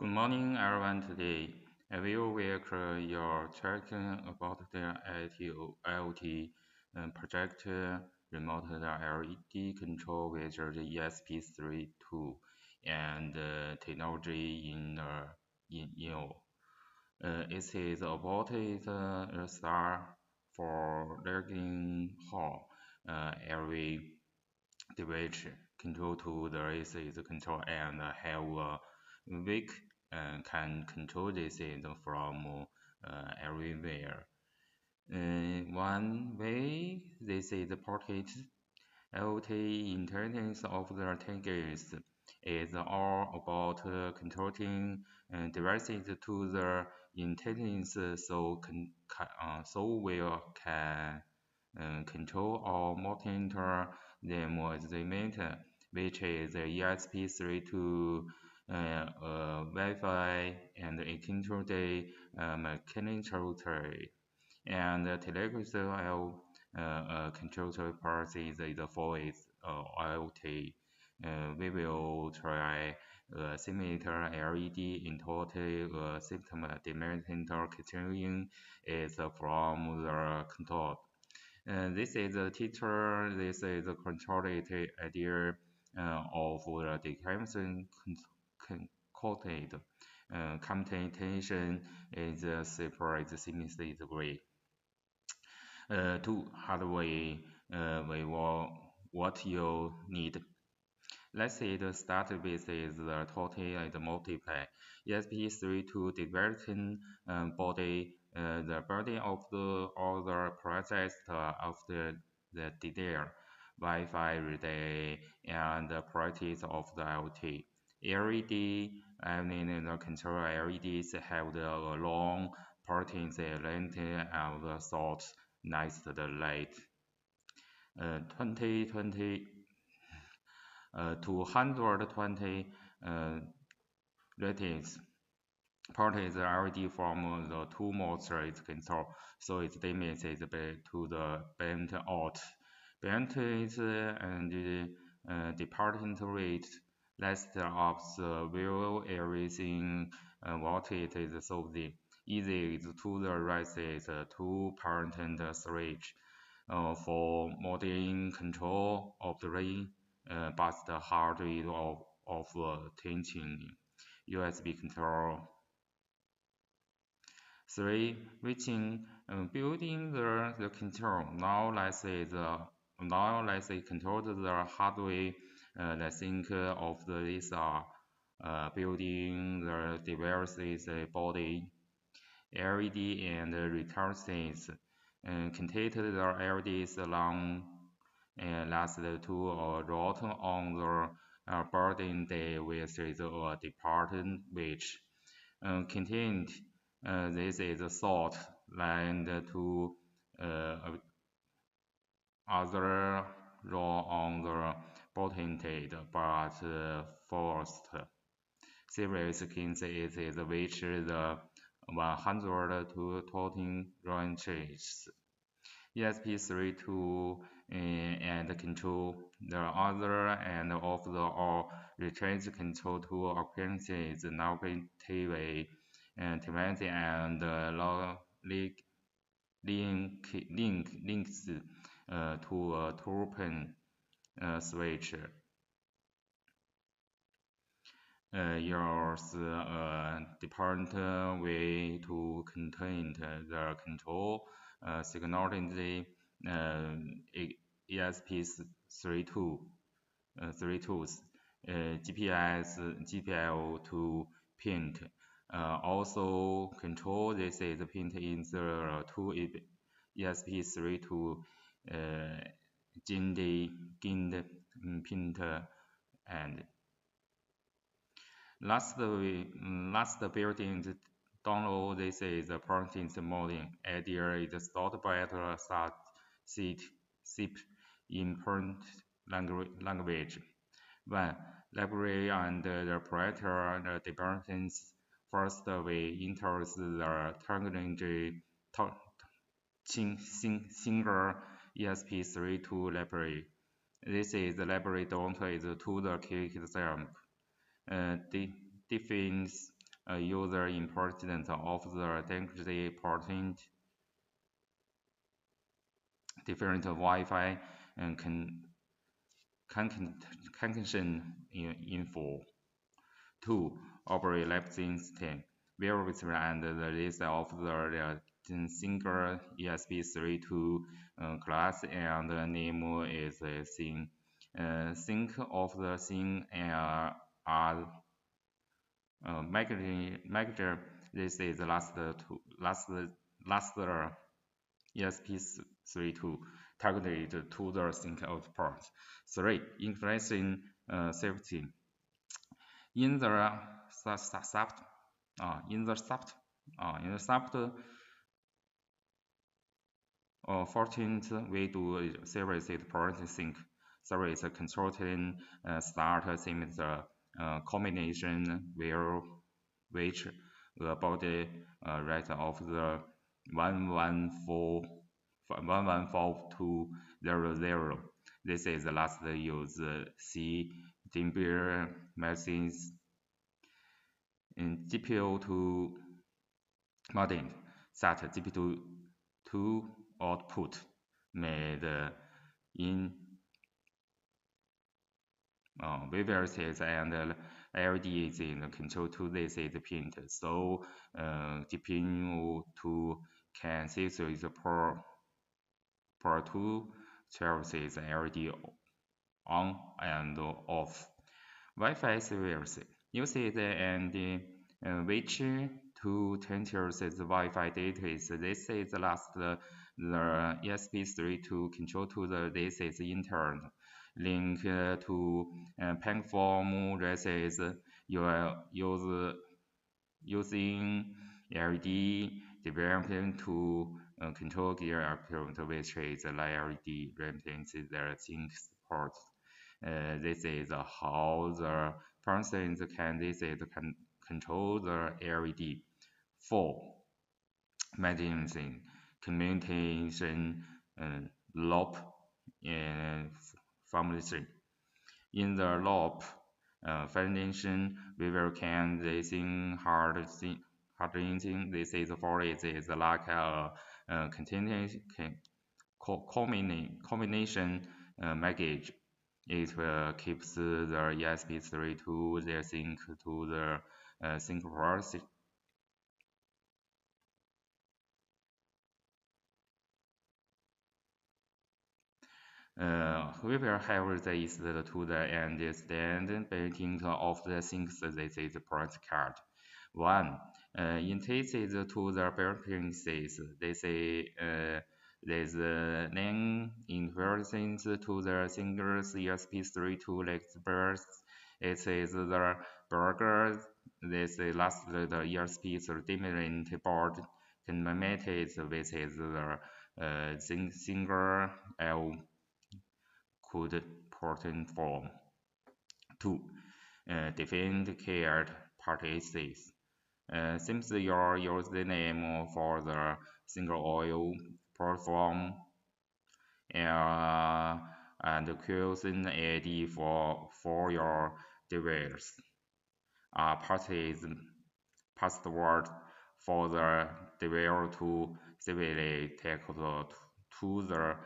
Good morning, everyone. Today, I will walk your tracking about the IoT project remote LED control with the ESP32 and technology in it is about a star for learning how every device control to the is control and have a weak can control this is from everywhere. One way this is ported IoT intelligence of the targets is all about controlling devices to the intelligence so we can control or monitor them as they matter, which is ESP32, Wi-Fi, and a control the mechanical tree. And the telegraph control part is the voice IoT. We will try similar LED in total system dimension controlling is from the control. This is a teacher, this is a control idea of the declaration coded. Computation is separate seamlessly way. To hardware, we will what you need. Let's say the start with is the total and multiply. ESP3 to developing body the body of the all the process of the detail, Wi-Fi relay and the properties of the IoT. LED, I mean the control LEDs have the long porting the length of the source next to the light. 2020 220 ratings ported LED from the two modes is control, so its damage is to the bent out. Bent is and departing rate less of the view everything what it is so the easy is to the right is two parent and switch for modeling control of the rain but the hard rate of teaching USB control. 3. Reaching building the control. Now let's say control the hardware. Let's think of these are building the devices body, LED and returns. Contain the LEDs along last to wrote on the burden day with the department which contained this is a thought land to other raw on the bottom date but first series skins it is which the 100 to 14 ranges. ESP32 and control the other and of the all returns control to appearances now TV and TV and links to a token switch. Yours different way to contain the control signaling ESP32 GPS GPL2 pin also control this is pin in the two ESP32 GIND pin and last building download this is the proteins modeling idea is stored by the zip in print language. 1. Library and the operator the departments first we enter the targeting single ESP32 library. This is the library don't is to the key example. Defines user importance of the technology porting different Wi-Fi and connection info. 2. Overlapping system. Various and the list of the single ESP32 class and the name is thing. Think of the thing as magnet. This is last ESP32 targeted to the sync output. 3. Increasing safety. In the SAPT 14th, we do service port sync service controlling start seems combination where which the body rate of the 114.114.200. This is the last use C. Dimber machines in GPU2 modem that GPU2 output made in reverses and LEDs in control to this is pin. So GPU2 can see the per 2 choices LED on and off. Wi-Fi service uses and which to transfer the Wi-Fi data is this is the last the ESP32 control to the this is internal link to platform. This is using LED development to control gear output, which is LED represents the sync port. This is how the person can control the LED. 4. Managing communication loop formulation. In the loop foundation, we will can this in hard engine. This is for it is like a combination package. It keeps the ESP32 the sync to the sync port. We will have this to the understand between of the things this is point card. 1. In cases to the preferences, this is there's name inheritance to the single ESP32 legs burst. It is the burger. This is last the ESP30 board commemorated which is the single L could porting form. 2. Defined cared parties. Since your username for the single oil platform and chosen ID for your device parties password for the device to civilly take to the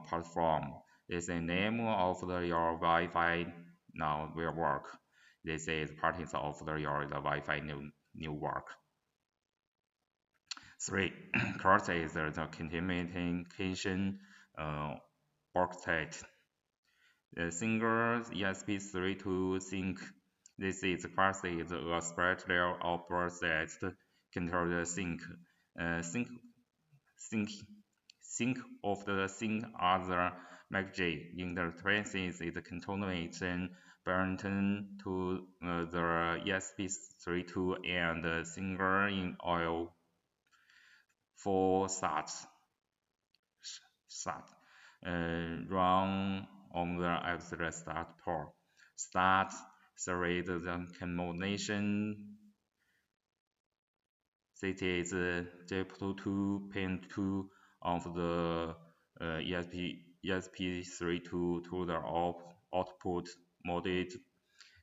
platform. This is the name of your Wi-Fi now will work. This is parties of your Wi-Fi new work. 3. Cross is the communication octet. The single ESP32 sync. This is class is a spiral of process control the sync. Sync of the sync other MACG interfaces is continuation button to the ESP32 and single in oil for start run on the extra start port. Start select the combination. This is JP2 pin 2 of the ESP32 to the output mode.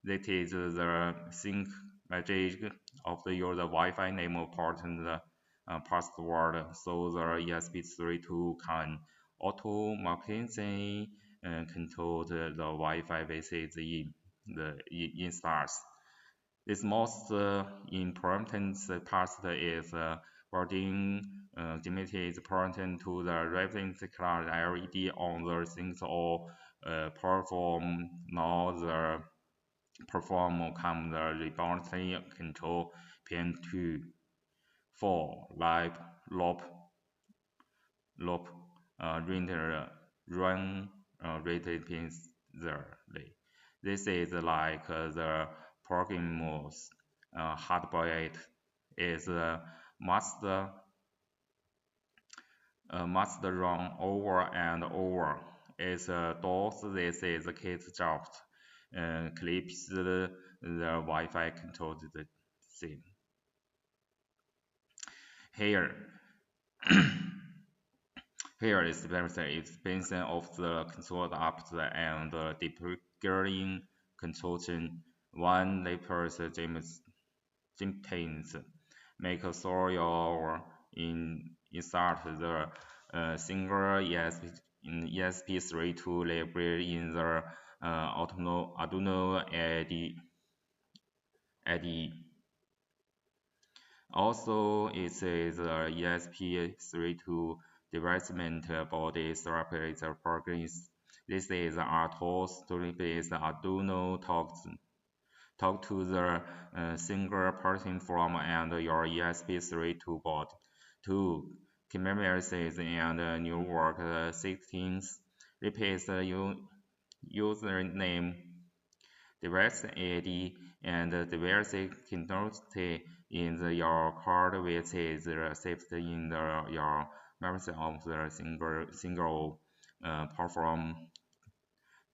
That is the sync magic of your Wi-Fi name important password, so the ESP32 can automatically control the Wi-Fi visit in the instance. This most important part is wording limited important to the reference color LED on the things or perform now the perform come the remotely control pin 2 4 live loop render run rated pins there. This is like the program modes. Hardware is must run over and over. It does this is kit job. Clips the Wi-Fi controlled thing. Here, here is the expansion of the controlled apps and debugging consortium. One layperson James make sure your insert the single ESP32 library in the Arduino IDE. Also, it is the ESP32 development body separates the programs. This is RTOS story-based Arduino talk to the single platform and your ESP32 board. 2. Commemorates and new work settings. Replace the username, device ID, and device continuity in your card, which is saved in your memory of the single platform.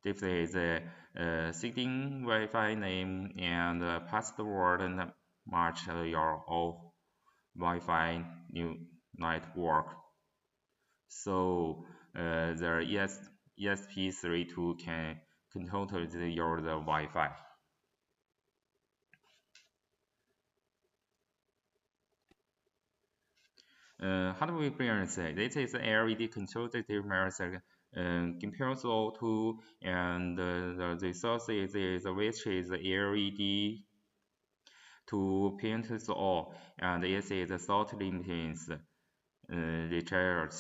Display the setting Wi-Fi name and password and match your Wi-Fi new network. So the ESP32 can control your Wi-Fi. How do we present it? This is LED controlled measure compared to and the resources is which is LED to paint all and this is salt limits recharge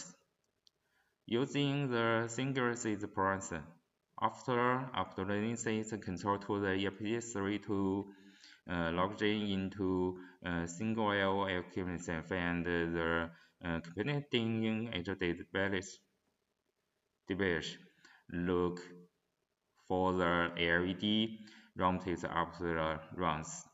using the single seed process. After releasing control to the ESP3 to logged into single L equipment and the computing database. Look for the LED rounded up the runs.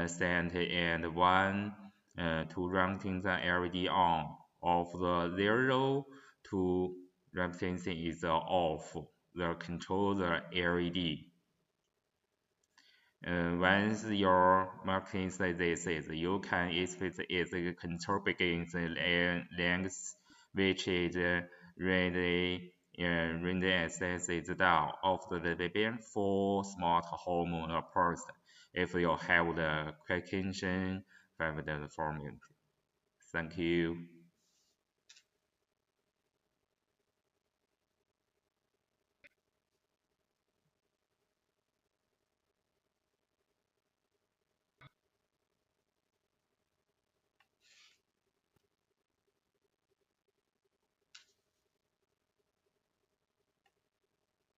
Stand and 1 to rounding the LED on. Of the 0 to rounding is off. The control the LED. Once your marking says this is, you can expect its control begins length, which is ready access is down of the VPN for smart home ports. If you have the question, find the formula. Thank you.